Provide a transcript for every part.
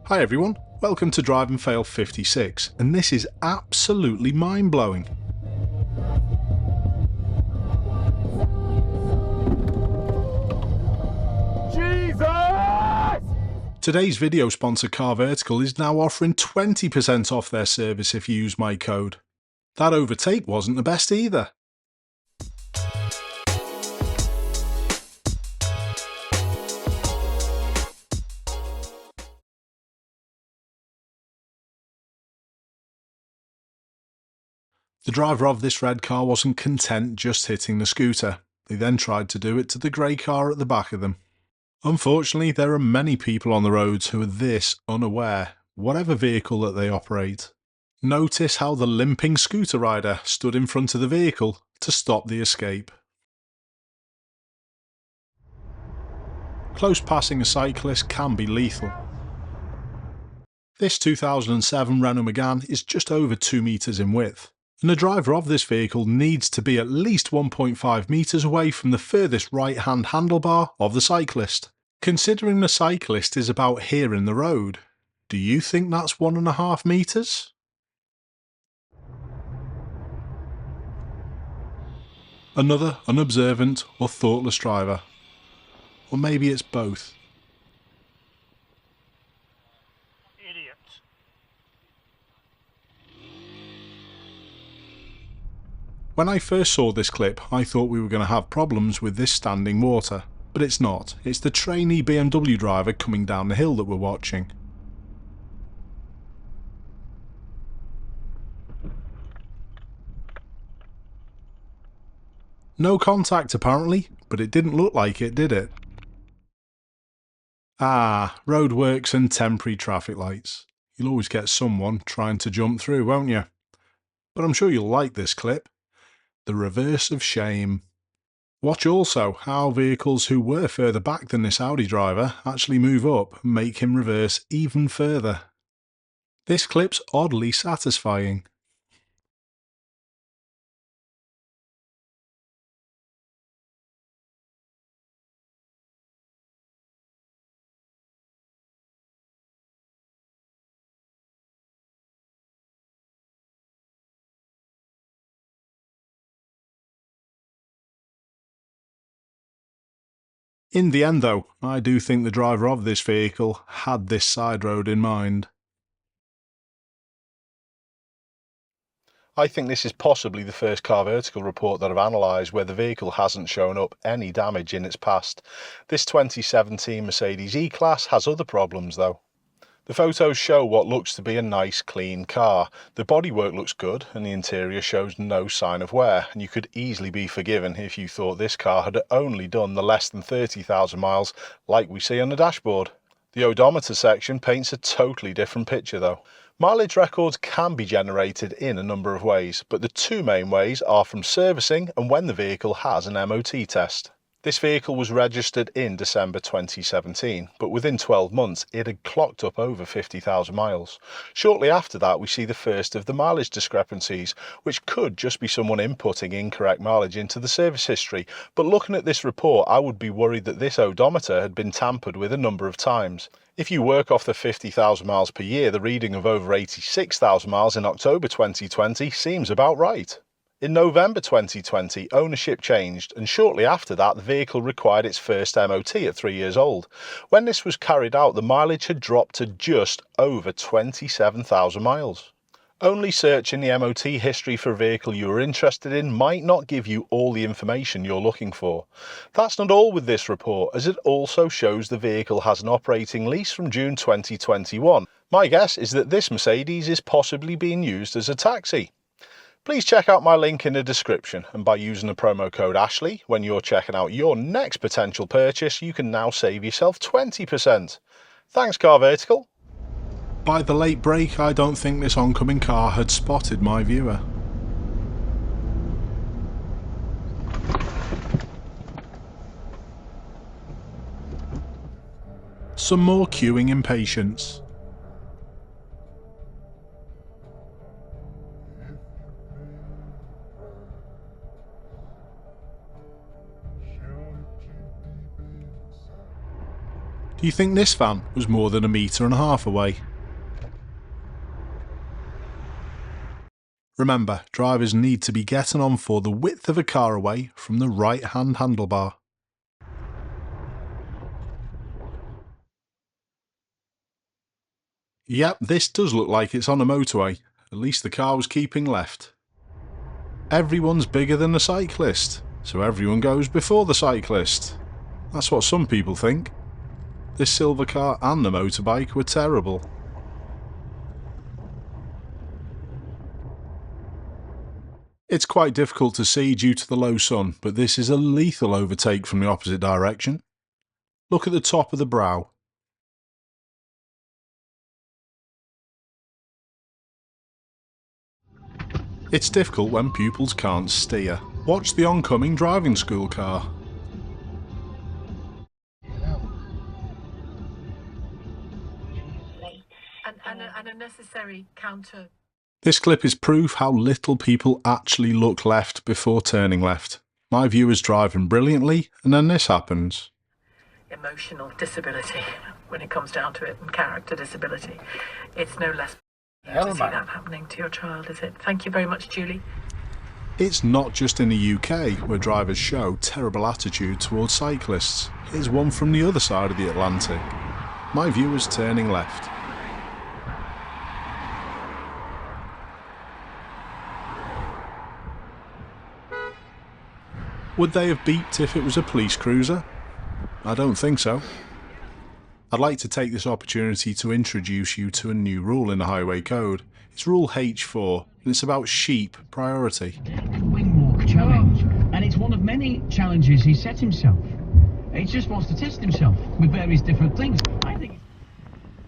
Hi everyone, welcome to Drive and Fail 56, and this is absolutely mind-blowing. Jesus! Today's video sponsor Car Vertical is now offering 20% off their service if you use my code. That overtake wasn't the best either. The driver of this red car wasn't content just hitting the scooter. They then tried to do it to the grey car at the back of them. Unfortunately, there are many people on the roads who are this unaware, whatever vehicle that they operate. Notice how the limping scooter rider stood in front of the vehicle to stop the escape. Close passing a cyclist can be lethal. This 2007 Renault Megane is just over 2 metres in width, and the driver of this vehicle needs to be at least 1.5 metres away from the furthest right-hand handlebar of the cyclist. Considering the cyclist is about here in the road, do you think that's 1.5 metres? Another unobservant or thoughtless driver. Or maybe it's both. Idiot. When I first saw this clip, I thought we were going to have problems with this standing water, but it's not. It's the trainee BMW driver coming down the hill that we're watching. No contact apparently, but it didn't look like it, did it? Ah, roadworks and temporary traffic lights. You'll always get someone trying to jump through, won't you? But I'm sure you'll like this clip. The reverse of shame. Watch also how vehicles who were further back than this Audi driver actually move up and make him reverse even further. This clip's oddly satisfying. In the end though, I do think the driver of this vehicle had this side road in mind. I think this is possibly the first Car Vertical report that I've analysed where the vehicle hasn't shown up any damage in its past. This 2017 Mercedes E-Class has other problems though. The photos show what looks to be a nice clean car. The bodywork looks good and the interior shows no sign of wear, and you could easily be forgiven if you thought this car had only done the less than 30,000 miles like we see on the dashboard. The odometer section paints a totally different picture though. Mileage records can be generated in a number of ways, but the two main ways are from servicing and when the vehicle has an MOT test. This vehicle was registered in December 2017, but within 12 months it had clocked up over 50,000 miles. Shortly after that we see the first of the mileage discrepancies, which could just be someone inputting incorrect mileage into the service history, but looking at this report I would be worried that this odometer had been tampered with a number of times. If you work off the 50,000 miles per year, the reading of over 86,000 miles in October 2020 seems about right. In November 2020, ownership changed, and shortly after that the vehicle required its first MOT at 3 years old. When this was carried out, the mileage had dropped to just over 27,000 miles. Only searching the MOT history for a vehicle you are interested in might not give you all the information you're looking for. That's not all with this report, as it also shows the vehicle has an operating lease from June 2021. My guess is that this Mercedes is possibly being used as a taxi. Please check out my link in the description, and by using the promo code Ashley when you're checking out your next potential purchase, you can now save yourself 20%. Thanks Car Vertical. By the late break, I don't think this oncoming car had spotted my viewer. Some more queuing impatience. Do Do you think this van was more than 1.5 meters away? Remember, drivers need to be getting on for the width of a car away from the right-hand handlebar. Yep, this does look like it's on a motorway. At least the car was keeping left. Everyone's bigger than the cyclist, so everyone goes before the cyclist. That's what some people think. This silver car and the motorbike were terrible. It's quite difficult to see due to the low sun, but this is a lethal overtake from the opposite direction. Look at the top of the brow. It's difficult when pupils can't steer. Watch the oncoming driving school car. And a necessary counter. This clip is proof how little people actually look left before turning left. My view is driving brilliantly, and then this happens. Emotional disability, when it comes down to it, and character disability. It's no less to see that happening to your child, is it? Thank you very much, Julie. It's not just in the UK where drivers show terrible attitude towards cyclists. Here's one from the other side of the Atlantic. My view is turning left. Would they have beeped if it was a police cruiser? I don't think so. I'd like to take this opportunity to introduce you to a new rule in the Highway Code. It's Rule H4, and it's about sheep priority. Wing walk challenge, and it's one of many challenges he set himself. He just wants to test himself with various different things. I think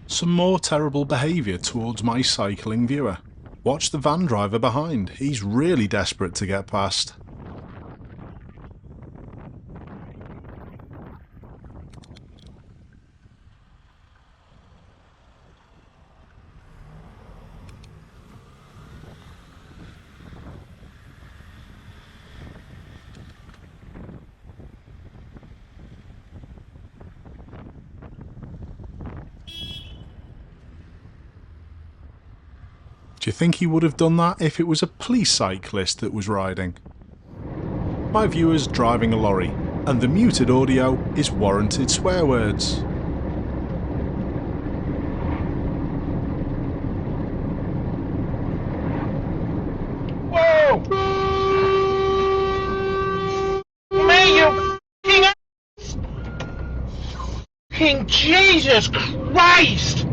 some more terrible behaviour towards my cycling viewer. Watch the van driver behind. He's really desperate to get past. Do you think he would have done that if it was a police cyclist that was riding? My viewer's driving a lorry, and the muted audio is warranted swear words. Whoa! Man, you King Jesus Christ!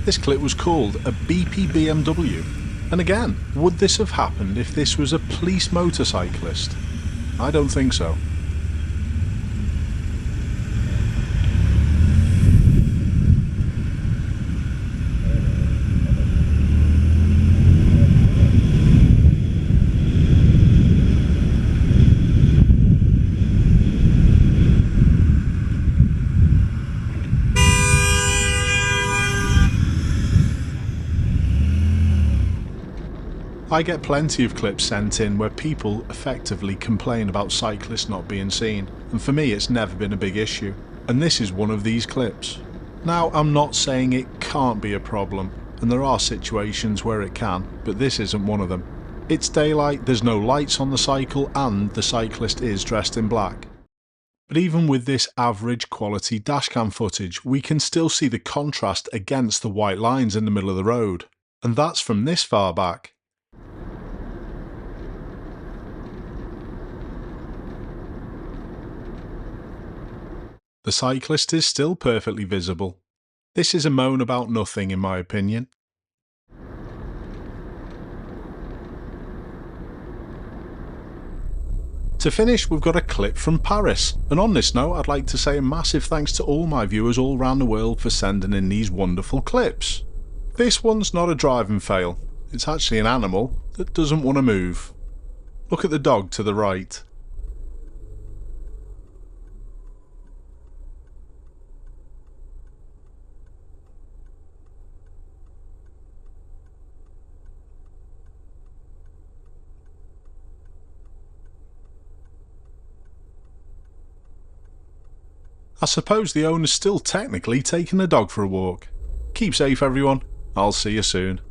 This clip was called a beepy BMW. And again, would this have happened if this was a police motorcyclist? I don't think so. I get plenty of clips sent in where people effectively complain about cyclists not being seen, and for me it's never been a big issue, and this is one of these clips. Now, I'm not saying it can't be a problem, and there are situations where it can, but this isn't one of them. It's daylight, there's no lights on the cycle, and the cyclist is dressed in black. But even with this average quality dashcam footage, we can still see the contrast against the white lines in the middle of the road, and that's from this far back. The cyclist is still perfectly visible. This is a moan about nothing in my opinion. To finish, we've got a clip from Paris, and on this note I'd like to say a massive thanks to all my viewers all around the world for sending in these wonderful clips. This one's not a driving fail, it's actually an animal that doesn't want to move. Look at the dog to the right. I suppose the owner's still technically taking the dog for a walk. Keep safe everyone, I'll see you soon.